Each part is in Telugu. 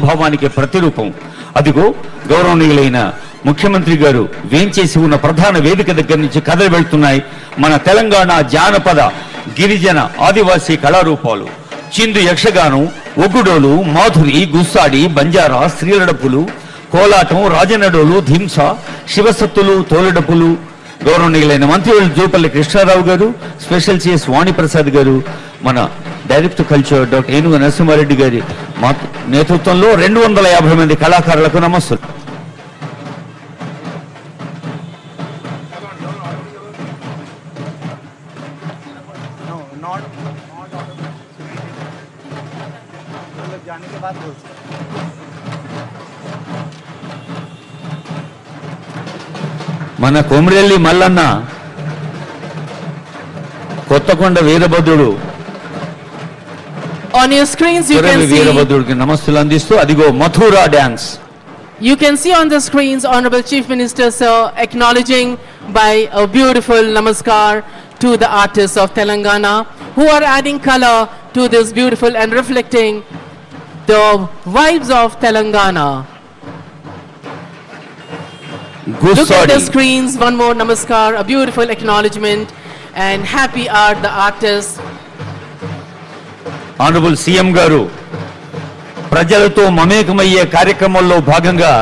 భావానికి ప్రతిరూపం. అదిగో గౌరవనీయులైన ముఖ్యమంత్రి గారు వేంచేసి ఉన్న ప్రధాన వేదిక దగ్గర నుంచి కథలు వెళ్తున్నాయి మన తెలంగాణ జానపద గిరిజన ఆదివాసీ కళారూపాలు. చిందు యక్షగానం, ఒగ్గుడోలు, మాధురి, గుస్సాడి, బంజారా, శ్రీలడపులు, కోలాటం, రాజనడోలు, ధింస, శివసత్తులు, తోలడపులు. గౌరవనీయులైన మంత్రివర్యులు జూపల్లి కృష్ణారావు గారు, స్పెషల్ సిఎస్ వాణిప్రసాద్ గారు, మన డైరెక్టర్ కల్చర్ డాక్టర్ ఏనుగు నరసింహారెడ్డి గారి నేతృత్వంలో 250 మంది కళాకారులకు నమస్సులు. మన కొమరెల్లి మల్లన్న, కొత్తకొండ వీరభద్రుడు, on your screens you can see వీరభద్రుడికి నమస్సులు అందిస్తూ అదిగో Mathura dance. You can see on the screens Honorable Chief Minister sir acknowledging by a beautiful namaskar to the artists of Telangana who are adding color to this beautiful and reflecting the vibes of Telangana. Look at the screens, one more namaskar, a beautiful acknowledgement, and happy are the artists. Honourable CM గారు ప్రజలతో మమేకమయ్యే కార్యక్రమంలో భాగంగా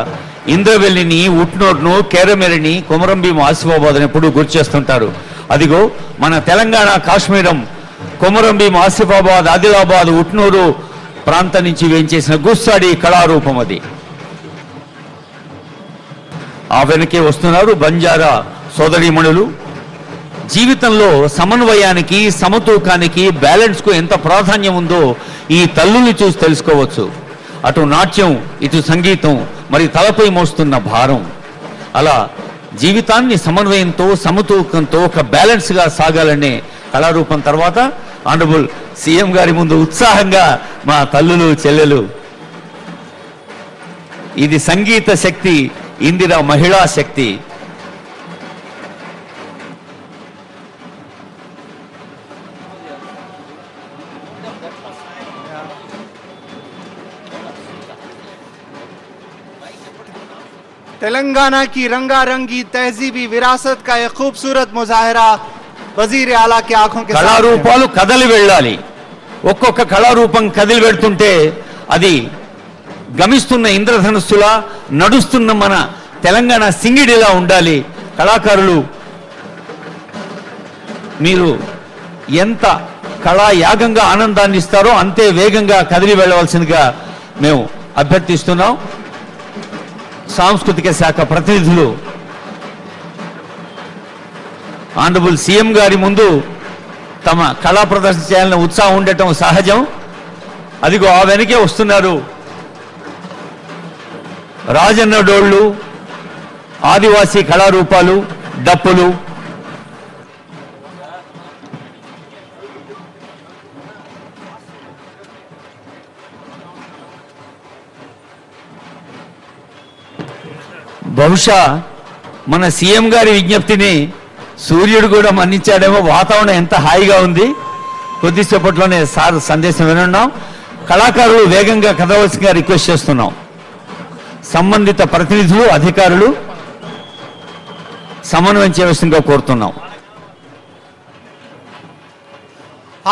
ఇంద్రవెల్లిని, ఉట్నూరును, కేరమెరిని, కొమరంభీం, ఆసిఫాబాద్ ఎప్పుడు గుర్తు చేస్తుంటారు. అదిగో మన తెలంగాణ కాశ్మీరం కొమరంభీం, ఆసిఫాబాద్, ఆదిలాబాద్, ఉట్నూరు ప్రాంతం నుంచి వేయించేసిన గుస్సాడి కళారూపం అది. ఆ వెనకే వస్తున్నారు బంజారా సోదరీమణులు. జీవితంలో సమన్వయానికి, సమతూకానికి, బ్యాలెన్స్కు ఎంత ప్రాధాన్యం ఉందో ఈ తల్లుల్ని చూసి తెలుసుకోవచ్చు. అటు నాట్యం, ఇటు సంగీతం, మరి తలపై మోస్తున్న భారం. అలా జీవితాన్ని సమన్వయంతో, సమతూకంతో ఒక బ్యాలెన్స్గా సాగాలనే కళారూపం తర్వాత ఆనరబుల్ సీఎం గారి ముందు ఉత్సాహంగా మా తల్లులు, చెల్లెలు. ఇది సంగీత శక్తి, ఇందిరా మహిళా శక్తి. तेलंगाना की रंगारंगी तहजीबी विरासत का एक खूबसूरत मुजाहरा वजीर आला की आंखों के కళారూపాలు కదలి వెళ్ళాలి. ఒక్కొక్క కళారూపం కదిలి వెళ్తుంటే అది గమిస్తున్న ఇంద్రధనుస్సులా, నడుస్తున్న మన తెలంగాణ సింగిడిలా ఉండాలి. కళాకారులు మీరు ఎంత కళాయాగంగా ఆనందాన్ని ఇస్తారో అంతే వేగంగా కదిలి వెళ్ళవలసిందిగా మేము అభ్యర్థిస్తున్నాం. సాంస్కృతిక శాఖ ప్రతినిధులు ఆనరబుల్ సీఎం గారి ముందు తమ కళా ప్రదర్శన చేయాలని ఉత్సాహం ఉండటం సహజం. అదిగో ఆ వెనకే వస్తున్నారు రాజన్న డోళ్ళు, ఆదివాసీ కళారూపాలు, డప్పులు. బహుశా మన సీఎం గారి విజ్ఞప్తిని సూర్యుడు కూడా మన్నించాడేమో. వాతావరణం ఎంత హాయిగా ఉంది. కొద్దిసేపట్లోనే సార్ సందేశం వినున్నాం. కళాకారులు వేగంగా కదవలసిందిగా రిక్వెస్ట్ చేస్తున్నాం. సంబంధిత ప్రతినిధులు, అధికారులు సమన్వయం చేయవలసిందిగా కోరుతున్నాం.